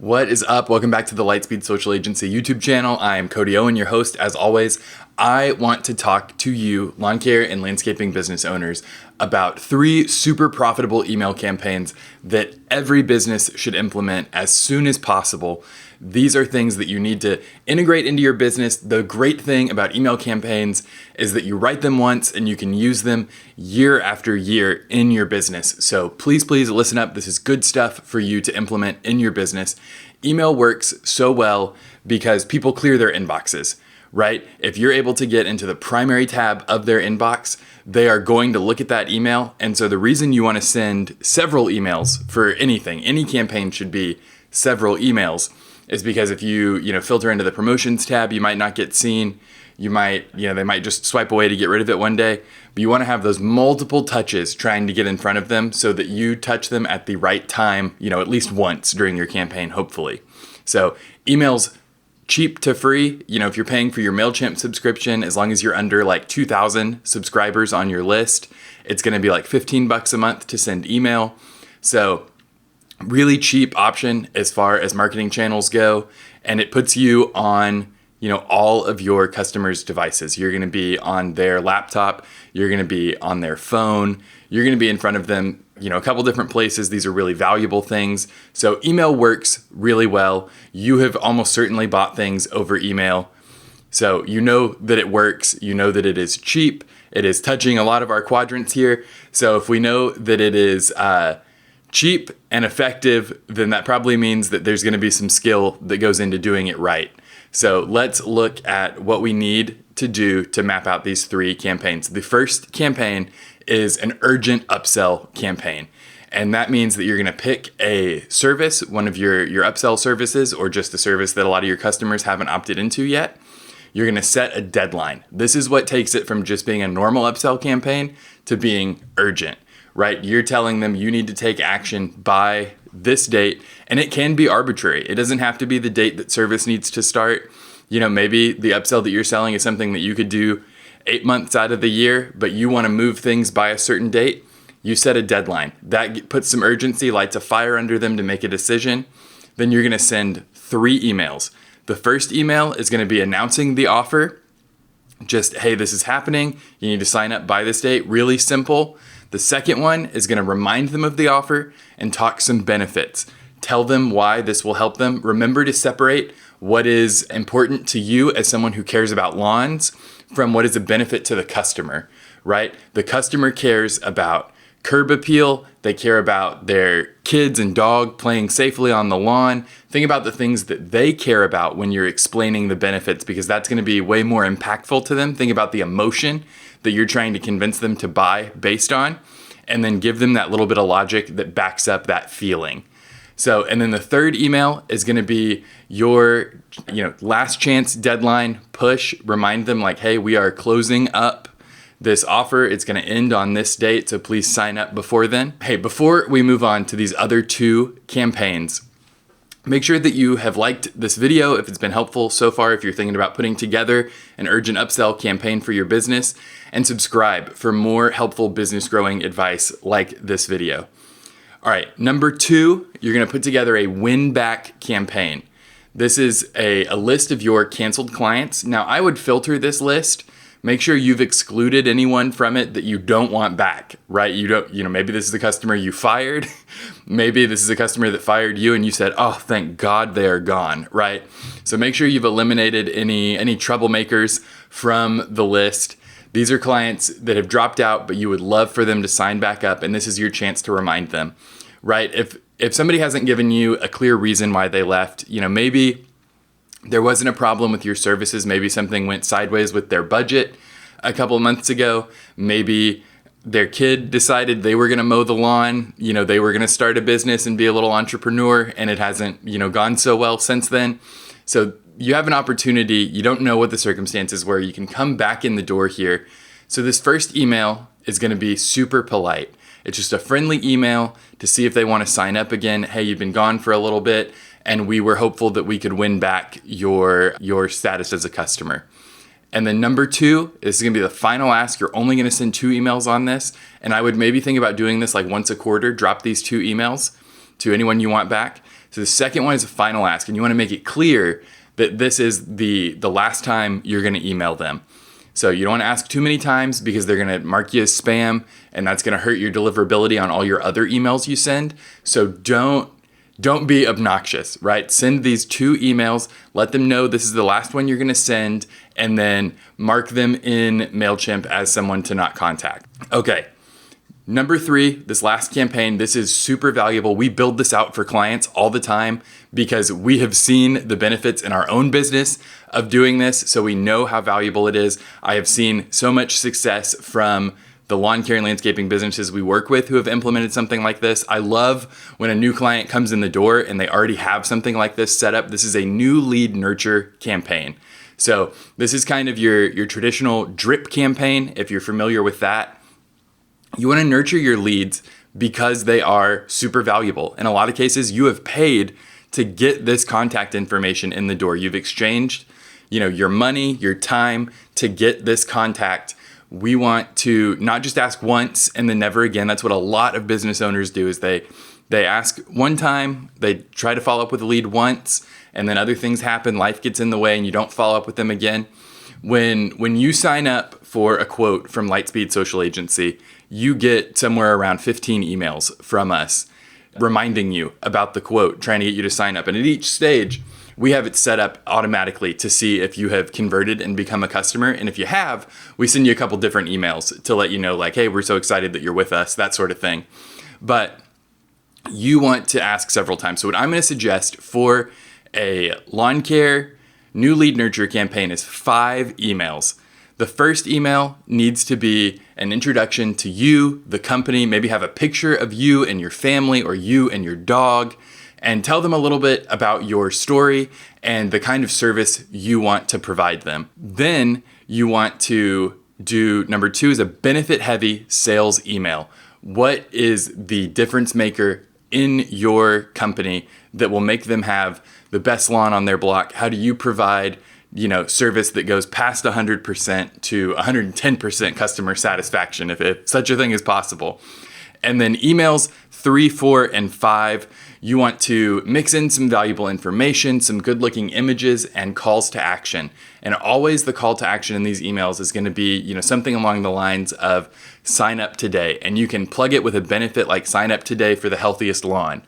What is up? Welcome back to the Lightspeed Social Agency YouTube channel. I am Cody Owen, your host. As always, I want to talk to you, lawn care and landscaping business owners, about 3 super profitable email campaigns that every business should implement as soon as possible. These are things that you need to integrate into your business. The great thing about email campaigns is that you write them once and you can use them year after year in your business. So please listen up. This is good stuff for you to implement in your business. Email works so well because people clear their inboxes, right? If you're able to get into the primary tab of their inbox, they are going to look at that email. And so the reason you want to send several emails for anything, any campaign should be several emails, is because if you filter into the promotions tab, you might not get seen. You might, they might just swipe away to get rid of it one day. But you want to have those multiple touches trying to get in front of them so that you touch them at the right time, at least once during your campaign, hopefully. So emails, cheap to free. If you're paying for your MailChimp subscription, as long as you're under like 2,000 subscribers on your list, it's going to be like $15 a month to send email. So really cheap option as far as marketing channels go. And it puts you on, all of your customers' devices. You're going to be on their laptop. You're going to be on their phone. You're going to be in front of them, a couple different places. These are really valuable things. So email works really well. You have almost certainly bought things over email. So you know that it works. You know that it is cheap. It is touching a lot of our quadrants here. So if we know that it is cheap and effective, then that probably means that there's going to be some skill that goes into doing it right. So let's look at what we need to do to map out these 3 campaigns. The first campaign is an urgent upsell campaign. And that means that you're going to pick a service, one of your upsell services, or just a service that a lot of your customers haven't opted into yet. You're going to set a deadline. This is what takes it from just being a normal upsell campaign to being urgent, right? You're telling them you need to take action by this date, and it can be arbitrary. It doesn't have to be the date that service needs to start. Maybe the upsell that you're selling is something that you could do 8 months out of the year, but you want to move things by a certain date. You set a deadline. That puts some urgency, lights a fire under them to make a decision. Then you're going to send 3 emails. The first email is going to be announcing the offer. Just, hey, this is happening. You need to sign up by this date. Really simple. The second one is going to remind them of the offer and talk some benefits. Tell them why this will help them. Remember to separate what is important to you as someone who cares about lawns from what is a benefit to the customer, right? The customer cares about curb appeal. They care about their kids and dog playing safely on the lawn. Think about the things that they care about when you're explaining the benefits, because that's going to be way more impactful to them. Think about the emotion that you're trying to convince them to buy based on, and then give them that little bit of logic that backs up that feeling. So, and then the third email is going to be your, last chance deadline push. Remind them like, hey, we are closing up this offer. It's going to end on this date, so please sign up before then. Hey, before we move on to these other 2 campaigns, make sure that you have liked this video if it's been helpful so far, if you're thinking about putting together an urgent upsell campaign for your business, and subscribe for more helpful business growing advice like this video. All right, number 2, you're going to put together a win back campaign. This is a list of your canceled clients. Now, I would filter this list. Make sure you've excluded anyone from it that you don't want back, right? Maybe this is a customer you fired. Maybe this is a customer that fired you and you said, oh, thank God they are gone, right? So make sure you've eliminated any troublemakers from the list. These are clients that have dropped out, but you would love for them to sign back up, and this is your chance to remind them, right? If somebody hasn't given you a clear reason why they left, maybe there wasn't a problem with your services. Maybe something went sideways with their budget a couple of months ago. Maybe their kid decided they were going to mow the lawn. They were going to start a business and be a little entrepreneur, and it hasn't, gone so well since then. So you have an opportunity. You don't know what the circumstances were. You can come back in the door here. So this first email is going to be super polite. It's just a friendly email to see if they want to sign up again. Hey, you've been gone for a little bit, and we were hopeful that we could win back your status as a customer. And then number 2, this is going to be the final ask. You're only going to send 2 emails on this. And I would maybe think about doing this like once a quarter. Drop these 2 emails to anyone you want back. So the second one is a final ask, and you want to make it clear that this is the last time you're going to email them. So you don't want to ask too many times because they're going to mark you as spam, and that's going to hurt your deliverability on all your other emails you send. So don't be obnoxious, right? Send these 2 emails, let them know this is the last one you're going to send, and then mark them in MailChimp as someone to not contact. Okay. Number 3, this last campaign, this is super valuable. We build this out for clients all the time because we have seen the benefits in our own business of doing this, so we know how valuable it is. I have seen so much success from the lawn care and landscaping businesses we work with who have implemented something like this. I love when a new client comes in the door and they already have something like this set up. This is a new lead nurture campaign. So this is kind of your traditional drip campaign, if you're familiar with that. You want to nurture your leads because they are super valuable. In a lot of cases, you have paid to get this contact information in the door. You've exchanged, your money, your time to get this contact. We want to not just ask once and then never again. That's what a lot of business owners do is they ask one time, they try to follow up with a lead once, and then other things happen, life gets in the way, and you don't follow up with them again. When you sign up for a quote from Lightspeed Social Agency, you get somewhere around 15 emails from us reminding you about the quote, trying to get you to sign up. And at each stage, we have it set up automatically to see if you have converted and become a customer. And if you have, we send you a couple different emails to let you know, like, hey, we're so excited that you're with us, that sort of thing. But you want to ask several times. So what I'm going to suggest for a lawn care new lead nurture campaign is 5 emails. The first email needs to be an introduction to you, the company, maybe have a picture of you and your family or you and your dog, and tell them a little bit about your story and the kind of service you want to provide them. Then you want to do number 2 is a benefit-heavy sales email. What is the difference maker in your company that will make them have the best lawn on their block? How do you provide service that goes past 100% to 110% customer satisfaction, if such a thing is possible? And then emails 3, 4, and 5, you want to mix in some valuable information, some good-looking images, and calls to action. And always the call to action in these emails is going to be, something along the lines of sign up today. And you can plug it with a benefit like sign up today for the healthiest lawn,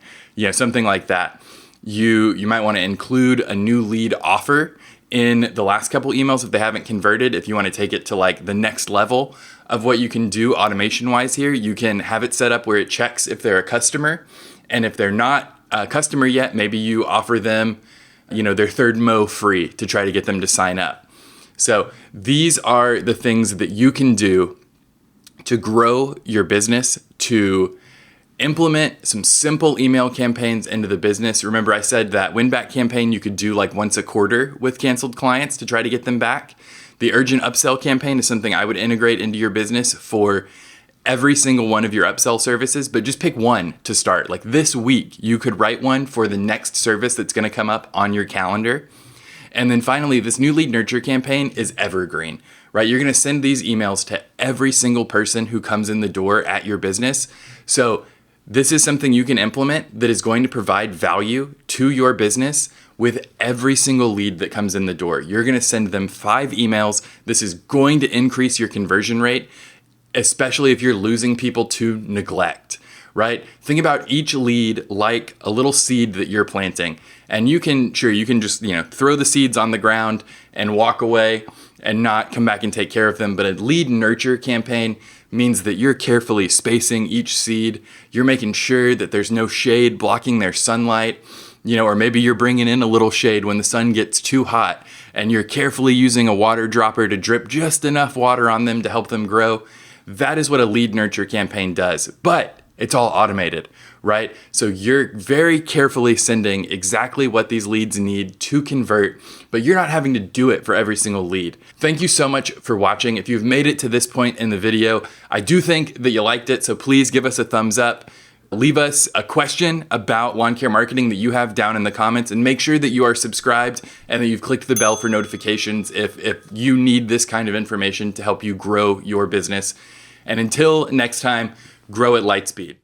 something like that. You might want to include a new lead offer in the last couple emails if they haven't converted. If you want to take it to like the next level of what you can do automation wise here, you can have it set up where it checks if they're a customer. And if they're not a customer yet, maybe you offer them, their third mow free to try to get them to sign up. So these are the things that you can do to grow your business, to implement some simple email campaigns into the business. Remember, I said that win-back campaign you could do like once a quarter with canceled clients to try to get them back. The urgent upsell campaign is something I would integrate into your business for every single one of your upsell services, but just pick one to start. Like this week, you could write one for the next service that's going to come up on your calendar. And then finally, this new lead nurture campaign is evergreen, right? You're going to send these emails to every single person who comes in the door at your business. So this is something you can implement that is going to provide value to your business with every single lead that comes in the door. You're going to send them 5 emails. This is going to increase your conversion rate, especially if you're losing people to neglect, right? Think about each lead like a little seed that you're planting. And you can just, throw the seeds on the ground and walk away and not come back and take care of them. But a lead nurture campaign means that you're carefully spacing each seed. You're making sure that there's no shade blocking their sunlight, or maybe you're bringing in a little shade when the sun gets too hot and you're carefully using a water dropper to drip just enough water on them to help them grow. That is what a lead nurture campaign does, but it's all automated, right? So you're very carefully sending exactly what these leads need to convert, but you're not having to do it for every single lead. Thank you so much for watching. If you've made it to this point in the video, I do think that you liked it, so please give us a thumbs up. Leave us a question about lawn care marketing that you have down in the comments, and make sure that you are subscribed and that you've clicked the bell for notifications if you need this kind of information to help you grow your business. And until next time, grow at Lightspeed.